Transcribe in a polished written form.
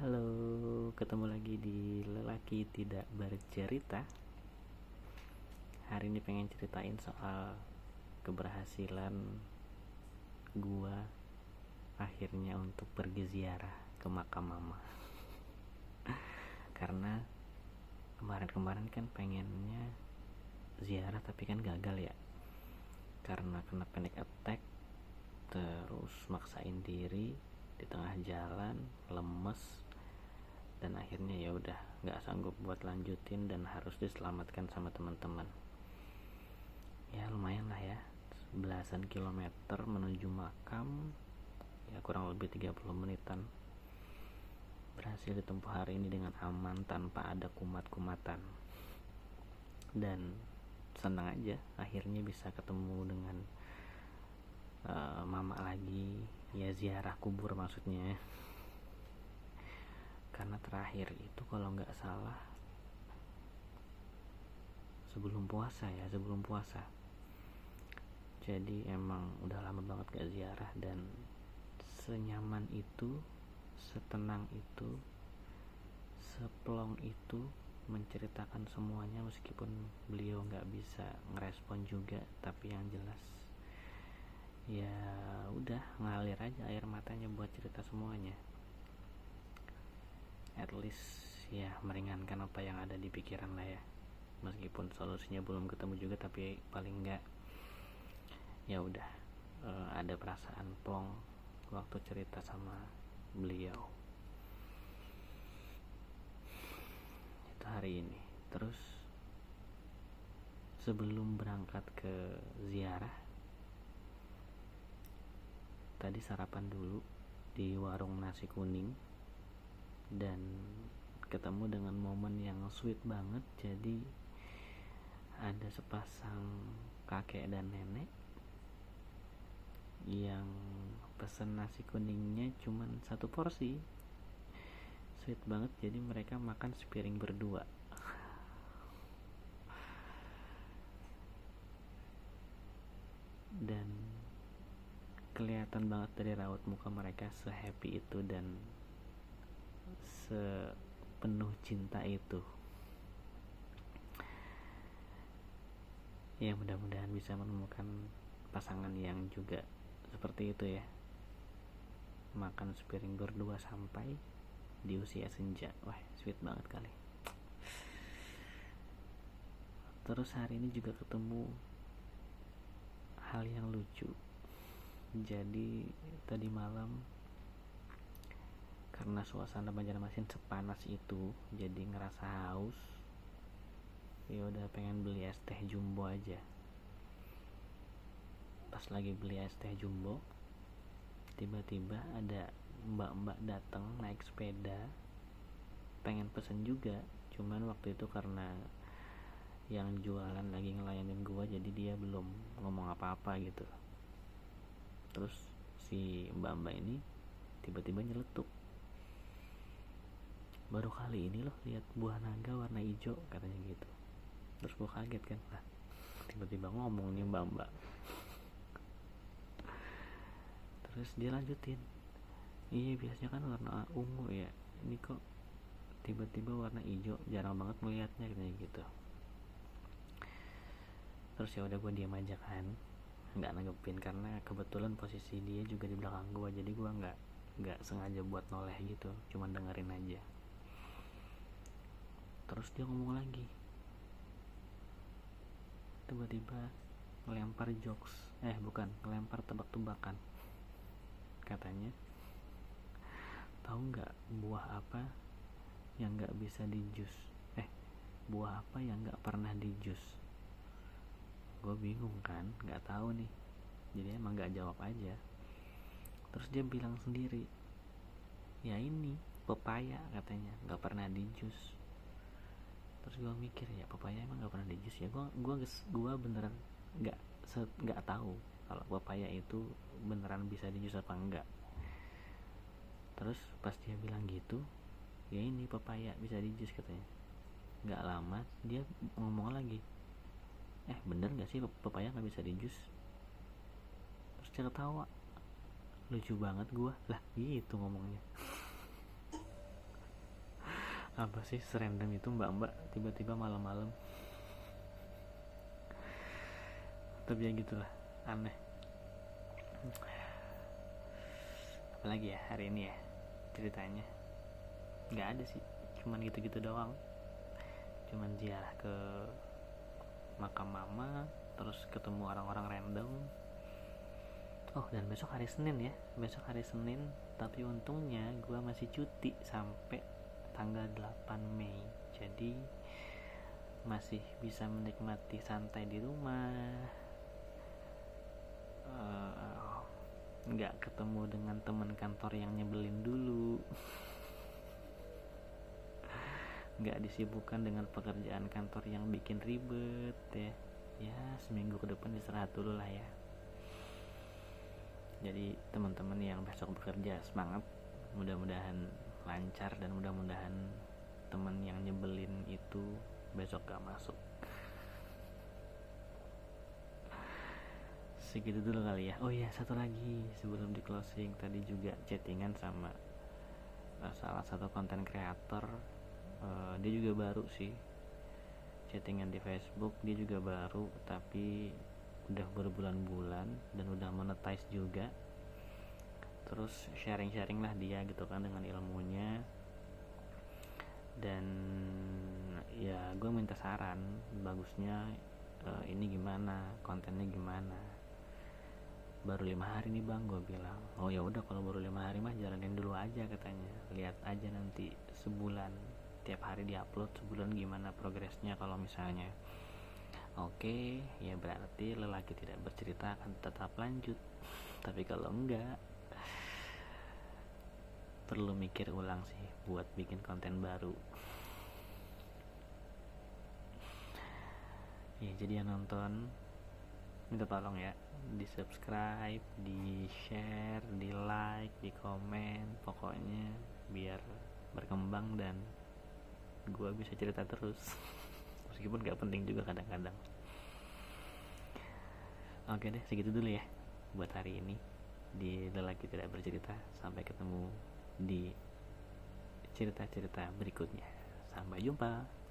Halo, ketemu lagi di Lelaki Tidak Bercerita. Hari ini pengen ceritain soal keberhasilan gua akhirnya untuk pergi ziarah ke makam mama. Karena kemarin-kemarin kan pengennya ziarah tapi kan gagal ya. Karena kena panic attack, terus maksain diri di tengah jalan, lemes, dan akhirnya ya udah nggak sanggup buat lanjutin dan harus diselamatkan sama teman-teman. Ya lumayan lah ya, belasan kilometer menuju makam, ya kurang lebih 30 menitan. Berhasil ditempuh hari ini dengan aman tanpa ada kumat-kumatan. Dan senang aja akhirnya bisa ketemu dengan mama lagi, ya ziarah kubur maksudnya. Karena terakhir itu kalau nggak salah sebelum puasa. Jadi emang udah lama banget gak ziarah, dan senyaman itu, setenang itu, seplong itu menceritakan semuanya, meskipun beliau nggak bisa ngerespon juga. Tapi yang jelas ya udah ngalir aja air matanya buat cerita semuanya. At least ya meringankan apa yang ada di pikiran lah ya, meskipun solusinya belum ketemu juga, tapi paling enggak ya udah ada perasaan plong waktu cerita sama beliau. Itu hari ini. Terus sebelum berangkat ke ziarah, tadi sarapan dulu di warung nasi kuning, dan ketemu dengan momen yang sweet banget. Jadi ada sepasang kakek dan nenek yang pesen nasi kuningnya cuman satu porsi, sweet banget. Jadi mereka makan sepiring berdua. Dan kelihatan banget dari raut muka mereka se-happy itu dan sepenuh cinta itu. Ya mudah-mudahan bisa menemukan pasangan yang juga seperti itu ya, makan sepiring berdua sampai di usia senja. Wah, sweet banget kali. Terus hari ini juga ketemu hal yang lucu. Jadi tadi malam karena suasana Banjarmasin sepanas itu, jadi ngerasa haus. Ya udah pengen beli es teh jumbo aja. Pas lagi beli es teh jumbo, tiba-tiba ada mbak-mbak datang naik sepeda, pengen pesen juga. Cuman waktu itu karena yang jualan lagi ngelayanin gua, jadi dia belum ngomong apa-apa gitu. Terus si mbak-mbak ini tiba-tiba nyeletuk, baru kali ini loh lihat buah naga warna hijau, katanya gitu. Terus gua kaget kan, lah tiba-tiba ngomong nih mbak-mbak. Terus dia lanjutin, iya biasanya kan warna ungu ya, ini kok tiba-tiba warna hijau, jarang banget melihatnya, katanya gitu. Terus ya udah gue diam aja kan, nggak nanggepin, karena kebetulan posisi dia juga di belakang gue, jadi gue nggak sengaja buat noleh gitu, cuman dengerin aja. Terus dia ngomong lagi, tiba-tiba ngelempar jokes, ngelempar tebak-tebakan. Katanya, tahu nggak buah apa yang nggak bisa di jus? Buah apa yang nggak pernah di jus? Gue bingung kan, nggak tahu nih, jadi emang nggak jawab aja. Terus dia bilang sendiri, ya ini pepaya, katanya nggak pernah di jus. Terus gue mikir, ya pepaya emang nggak pernah di jus ya. Gue beneran nggak tahu kalau pepaya itu beneran bisa di jus apa enggak. Terus pas dia bilang gitu, ya ini pepaya bisa di jus, katanya. Nggak lama dia ngomong lagi, bener nggak sih pepaya nggak bisa di jus? Terus dia ketawa, lucu banget gue lah gitu ngomongnya. Apa sih serandom itu mbak-mbak tiba-tiba malam-malam? Tapi ya gitulah, aneh. Apalagi ya hari ini ya ceritanya, nggak ada sih, cuman gitu-gitu doang. Cuman ziarah ke makam mama, terus ketemu orang-orang random. Oh, dan besok hari Senin ya, besok hari Senin, tapi untungnya gue masih cuti sampai tanggal 8 Mei, jadi masih bisa menikmati santai di rumah, nggak ketemu dengan teman kantor yang nyebelin dulu, nggak disibukkan dengan pekerjaan kantor yang bikin ribet ya seminggu ke depan istirahat dulu lah ya. Jadi teman-teman yang besok bekerja semangat, mudah-mudahan lancar dan mudah-mudahan teman yang nyebelin itu besok gak masuk. Segitu dulu kali ya. Oh iya, satu lagi sebelum di closing, tadi juga chattingan sama salah satu konten kreator. Dia juga baru sih, chattingan di Facebook. Dia juga baru tapi udah berbulan-bulan dan udah monetize juga. Terus sharing-sharing lah dia gitu kan dengan ilmunya. Dan ya gue minta saran, bagusnya ini gimana, kontennya gimana. Baru 5 hari nih bang, gue bilang. Oh ya udah, kalau baru 5 hari mah jalanin dulu aja katanya. Lihat aja nanti sebulan, tiap hari diupload, sebulan gimana progresnya. Kalau misalnya oke, ya berarti lelaki tidak bercerita akan tetap lanjut. Tapi kalau enggak, perlu mikir ulang sih buat bikin konten baru. Ya jadi yang nonton minta tolong ya, di subscribe, di share, di like, di komen, pokoknya biar berkembang dan gue bisa cerita terus. Meskipun gak penting juga kadang-kadang. Oke deh, segitu dulu ya buat hari ini di Lelaki Tidak Bercerita. Sampai ketemu di cerita-cerita berikutnya. Sampai jumpa.